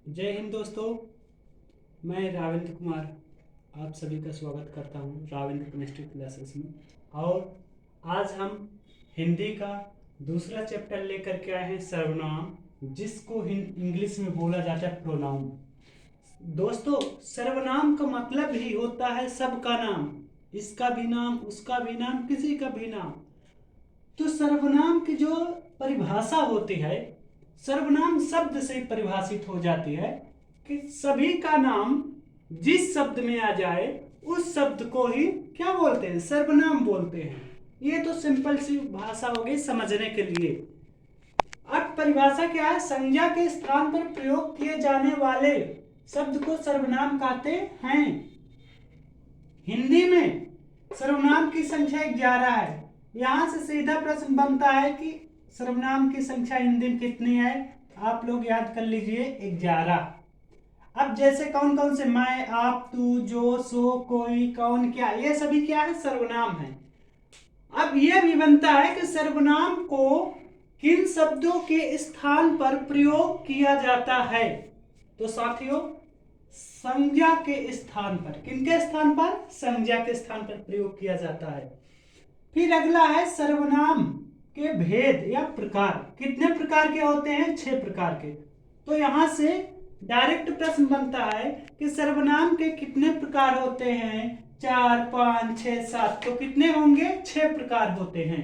जय हिंद दोस्तों। मैं रावेंद्र कुमार आप सभी का स्वागत करता हूं रावेंद्र केमिस्ट्री क्लासेस में। और आज हम हिंदी का दूसरा चैप्टर लेकर के आए हैं, सर्वनाम, जिसको इंग्लिश में बोला जाता है प्रोनाउन। दोस्तों, सर्वनाम का मतलब ही होता है सबका नाम, इसका भी नाम, उसका भी नाम, किसी का भी नाम। तो सर्वनाम की जो परिभाषा होती है, सर्वनाम शब्द से परिभाषित हो जाती है कि सभी का नाम जिस शब्द में आ जाए उस शब्द को ही क्या बोलते हैं, सर्वनाम बोलते हैं। ये तो सिंपल सी भाषा हो गई समझने के लिए। अब परिभाषा क्या है, संज्ञा के स्थान पर प्रयोग किए जाने वाले शब्द को सर्वनाम कहते हैं। हिंदी में सर्वनाम की संख्या 11 है। यहां से सीधा प्रश्न बनता है कि सर्वनाम की संख्या हिंदी में कितनी है। आप लोग याद कर लीजिए 11। अब जैसे कौन कौन से, मैं, आप, तू, जो, सो, कोई, कौन, क्या, ये सभी क्या है, सर्वनाम है। अब यह भी बनता है कि सर्वनाम को किन शब्दों के स्थान पर प्रयोग किया जाता है। तो साथियों, संज्ञा के स्थान पर, किनके स्थान पर, संज्ञा के स्थान पर प्रयोग किया जाता है। फिर अगला है सर्वनाम के भेद या प्रकार। कितने प्रकार के होते हैं, 6 प्रकार के। तो यहां से डायरेक्ट प्रश्न बनता है कि सर्वनाम के कितने प्रकार होते हैं, 4, 5, 6, 7। तो कितने होंगे, 6 प्रकार होते हैं।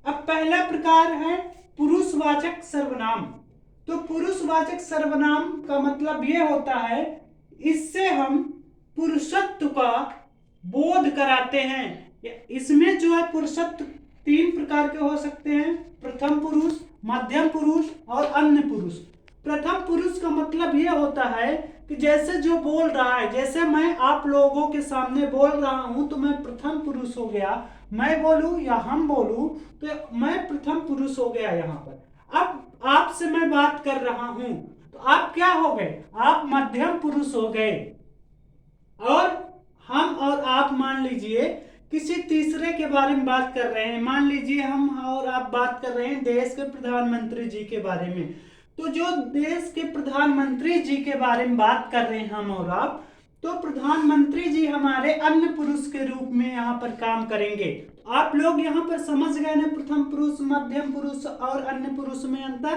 अब पहला प्रकार है पुरुषवाचक सर्वनाम। तो पुरुषवाचक सर्वनाम का मतलब यह होता है, इससे हम पुरुषत्व का बोध कराते हैं। इसमें जो है पुरुषत्व 3 प्रकार के हो सकते हैं, प्रथम पुरुष, मध्यम पुरुष और अन्य पुरुष। प्रथम पुरुष का मतलब यह होता है कि जैसे जो बोल रहा है, जैसे मैं आप लोगों के सामने बोल रहा हूं तो मैं प्रथम पुरुष हो गया। मैं बोलूं या हम बोलूं तो मैं प्रथम पुरुष हो गया यहां पर। अब आपसे मैं बात कर रहा हूं तो आप क्या हो गए, आप मध्यम पुरुष हो गए। और हम और आप मान लीजिए किसी तीसरे के बारे में बात कर रहे हैं, मान लीजिए हम और आप बात कर रहे हैं देश के प्रधानमंत्री जी के बारे में। तो जो देश के प्रधानमंत्री जी के बारे में बात कर रहे हैं हम और आप, तो प्रधानमंत्री जी हमारे अन्य पुरुष के रूप में यहाँ पर काम करेंगे। आप लोग यहाँ पर समझ गए ना, प्रथम पुरुष, मध्यम पुरुष और अन्य पुरुष में अंतर।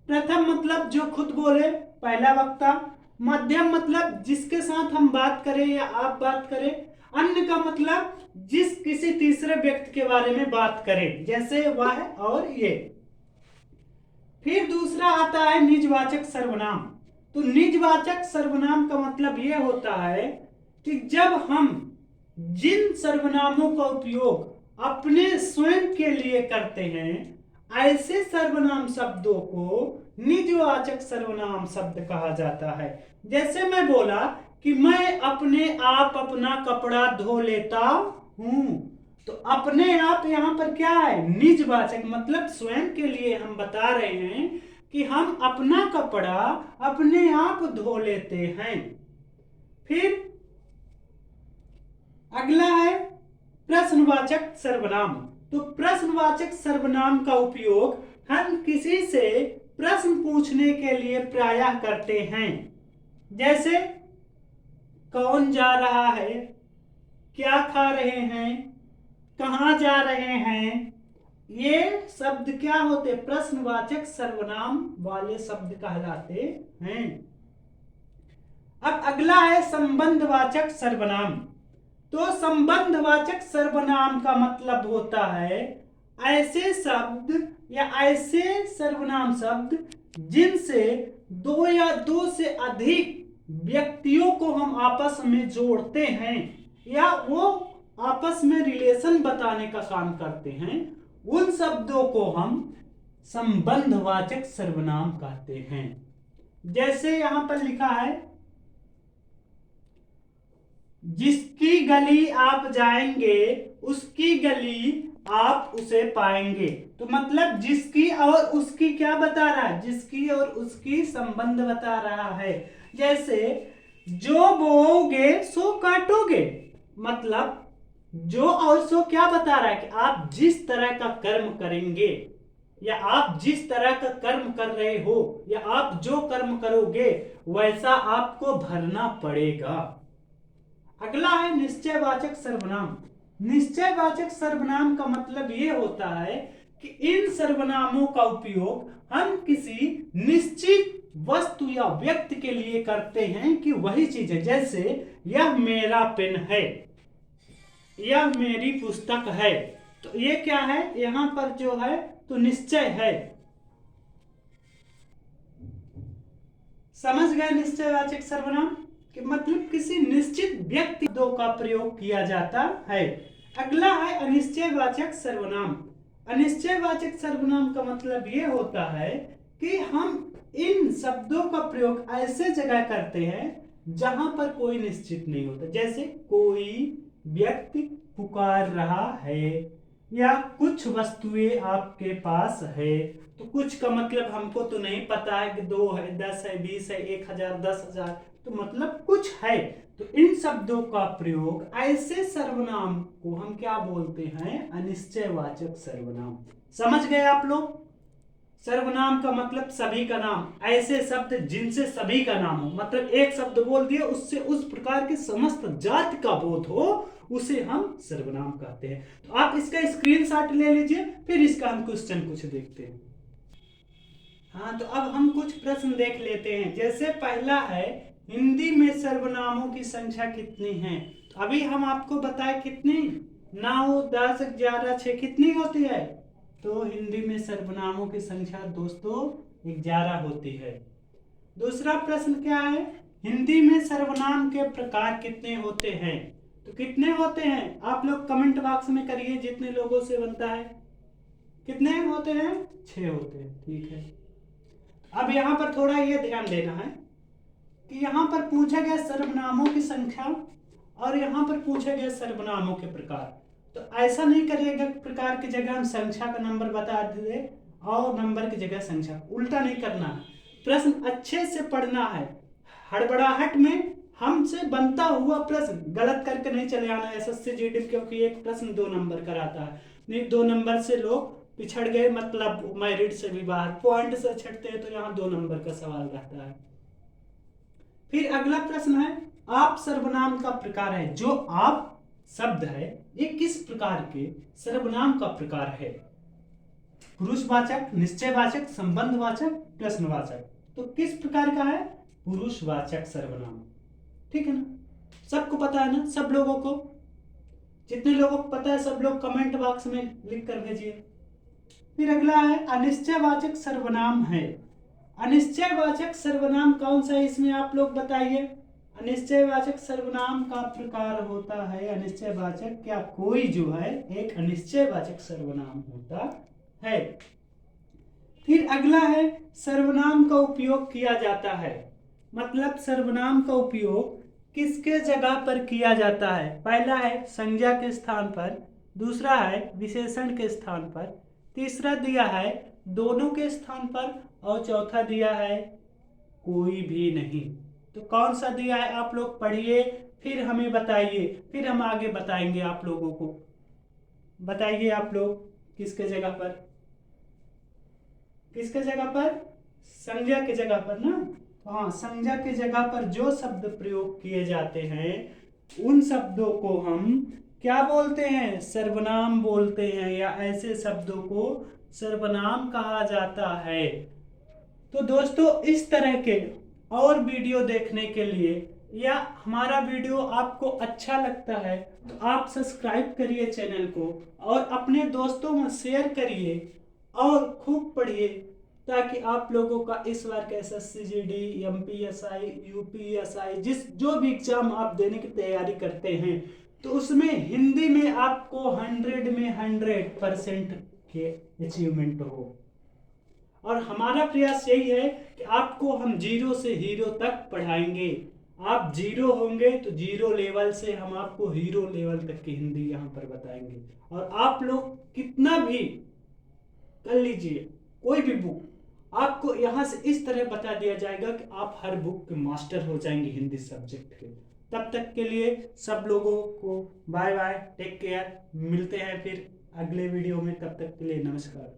प्रथम मतलब जो खुद बोले, पहला वक्ता। मध्यम मतलब जिसके साथ हम बात करें या आप बात करें। अन्य का मतलब जिस किसी तीसरे व्यक्ति के बारे में बात करें, जैसे वह और ये। फिर दूसरा आता है निजवाचक सर्वनाम। तो निजवाचक सर्वनाम का मतलब यह होता है कि जब हम जिन सर्वनामों का उपयोग अपने स्वयं के लिए करते हैं, ऐसे सर्वनाम शब्दों को निजवाचक सर्वनाम शब्द कहा जाता है। जैसे मैं बोला कि मैं अपने आप अपना कपड़ा धो लेता हूं, तो अपने आप यहां पर क्या है, निजवाचक, मतलब स्वयं के लिए हम बता रहे हैं कि हम अपना कपड़ा अपने आप धो लेते हैं। फिर अगला है प्रश्नवाचक सर्वनाम। तो प्रश्नवाचक सर्वनाम का उपयोग हम किसी से प्रश्न पूछने के लिए प्रायः करते हैं। जैसे कौन जा रहा है, क्या खा रहे हैं, कहां जा रहे हैं। ये शब्द क्या होते, प्रश्नवाचक सर्वनाम वाले शब्द कहलाते हैं। अब अगला है संबंधवाचक सर्वनाम। तो संबंधवाचक सर्वनाम का मतलब होता है ऐसे शब्द या ऐसे सर्वनाम शब्द जिनसे दो या दो से अधिक व्यक्तियों को हम आपस में जोड़ते हैं या वो आपस में रिलेशन बताने का काम करते हैं, उन शब्दों को हम संबंधवाचक सर्वनाम कहते हैं। जैसे यहां पर लिखा है, जिसकी गली आप जाएंगे उसकी गली आप उसे पाएंगे। तो मतलब जिसकी और उसकी क्या बता रहा है, जिसकी और उसकी संबंध बता रहा है। जैसे जो बोओगे सो काटोगे, मतलब जो और सो क्या बता रहा है कि आप जिस तरह का कर्म करेंगे या आप जिस तरह का कर्म कर रहे हो या आप जो कर्म करोगे वैसा आपको भरना पड़ेगा। अगला है निश्चयवाचक सर्वनाम। निश्चयवाचक सर्वनाम का मतलब यह होता है कि इन सर्वनामों का उपयोग हम किसी निश्चित वस्तु या व्यक्ति के लिए करते हैं कि वही चीज है। जैसे यह मेरा पेन है, यह मेरी पुस्तक है, तो ये क्या है, यहां पर जो है तो निश्चय है। समझ गए निश्चयवाचक सर्वनाम कि मतलब किसी निश्चित व्यक्ति दो का प्रयोग किया जाता है। अगला है अनिश्चयवाचक सर्वनाम। अनिश्चयवाचक सर्वनाम का मतलब यह होता है कि हम इन शब्दों का प्रयोग ऐसे जगह करते हैं जहां पर कोई निश्चित नहीं होता। जैसे कोई व्यक्ति पुकार रहा है या कुछ वस्तुएं आपके पास है। तो कुछ का मतलब हमको तो नहीं पता है कि 2 है, 10 है, 20 है, 1000, 10,000, तो मतलब कुछ है। तो इन शब्दों का प्रयोग ऐसे सर्वनाम को हम क्या बोलते हैं, अनिश्चयवाचक सर्वनाम। समझ गए आप लोग। सर्वनाम का मतलब सभी का नाम, ऐसे शब्द जिनसे सभी का नाम हो। मतलब एक शब्द बोल दिया उससे उस प्रकार के समस्त जाति का बोध हो, उसे हम सर्वनाम कहते हैं। तो आप इसका स्क्रीनशॉट ले लीजिए, फिर इसका हम क्वेश्चन कुछ देखते हैं। हाँ, तो अब हम कुछ प्रश्न देख लेते हैं। जैसे पहला है, हिंदी में सर्वनामों की संख्या कितनी है। तो अभी हम आपको बताए कितनी, 9, 10, 11, 6 कितनी होती है। तो हिंदी में सर्वनामों की संख्या दोस्तों 11 होती है। दूसरा प्रश्न क्या है, हिंदी में सर्वनाम के प्रकार कितने होते हैं। तो कितने होते हैं आप लोग कमेंट बॉक्स में करिए, जितने लोगों से बनता है। कितने होते हैं, 6 होते हैं। ठीक है, अब यहां पर थोड़ा यह ध्यान देना है कि यहां पर पूछा गया सर्वनामों की संख्या और यहां पर पूछे गए सर्वनामों के प्रकार। तो ऐसा नहीं करिएगा प्रकार की जगह हम संख्या का नंबर बता दे और नंबर की जगह संख्या, उल्टा नहीं करना है। प्रश्न अच्छे से पढ़ना है, हड़बड़ाहट में हमसे बनता हुआ प्रश्न गलत करके नहीं चले आना एसएससी जीडी, क्योंकि एक प्रश्न 2 नंबर का रहता है। नहीं, 2 नंबर से लोग पिछड़ गए, मतलब मेरिट से भी बाहर, पॉइंट से छटते हैं, तो यहाँ 2 नंबर का सवाल रहता है। फिर अगला प्रश्न है, आप सर्वनाम का प्रकार है। जो आप शब्द है ये किस प्रकार के सर्वनाम का प्रकार है। पुरुषवाचक, निश्चयवाचक, संबंधवाचक, प्रश्नवाचक। तो किस प्रकार का है, पुरुषवाचक सर्वनाम। ठीक है ना, सबको पता है ना, सब लोगों को, जितने लोगों को पता है सब लोग कमेंट बॉक्स में लिख कर भेजिए। फिर अगला है अनिश्चयवाचक सर्वनाम है। अनिश्चयवाचक सर्वनाम कौन सा है, इसमें आप लोग बताइए। अनिश्चयवाचक सर्वनाम का प्रकार होता है अनिश्चयवाचक, क्या कोई जो है एक अनिश्चयवाचक सर्वनाम होता है। फिर अगला है सर्वनाम का उपयोग किया जाता है। मतलब सर्वनाम का उपयोग किसके जगह पर किया जाता है। पहला है संज्ञा के स्थान पर, दूसरा है विशेषण के स्थान पर, तीसरा दिया है दोनों के स्थान पर, और चौथा दिया है कोई भी नहीं। तो कौन सा दिया है आप लोग पढ़िए, फिर हमें बताइए, फिर हम आगे बताएंगे आप लोगों को। बताइए आप लोग किसके जगह पर, किसके जगह पर, संज्ञा के जगह पर ना। हाँ, संज्ञा के जगह पर जो शब्द प्रयोग किए जाते हैं उन शब्दों को हम क्या बोलते हैं, सर्वनाम बोलते हैं, या ऐसे शब्दों को सर्वनाम कहा जाता है। तो दोस्तों इस तरह के और वीडियो देखने के लिए, या हमारा वीडियो आपको अच्छा लगता है तो आप सब्सक्राइब करिए चैनल को और अपने दोस्तों में शेयर करिए और खूब पढ़िए, ताकि आप लोगों का इस बार का एसएससी जीडी, एमपीएसआई, यूपीएसआई, जो भी एग्जाम आप देने की तैयारी करते हैं तो उसमें हिंदी में आपको 100 में 100% के अचीवमेंट हो। और हमारा प्रयास यही है कि आपको हम 0 से हीरो तक पढ़ाएंगे। आप 0 होंगे तो 0 लेवल से हम आपको हीरो लेवल तक की हिंदी यहाँ पर बताएंगे। और आप लोग कितना भी कर लीजिए, कोई भी बुक आपको यहाँ से इस तरह बता दिया जाएगा कि आप हर बुक के मास्टर हो जाएंगे हिंदी सब्जेक्ट के। तब तक के लिए सब लोगों को बाय बाय, टेक केयर, मिलते हैं फिर अगले वीडियो में। तब तक के लिए नमस्कार।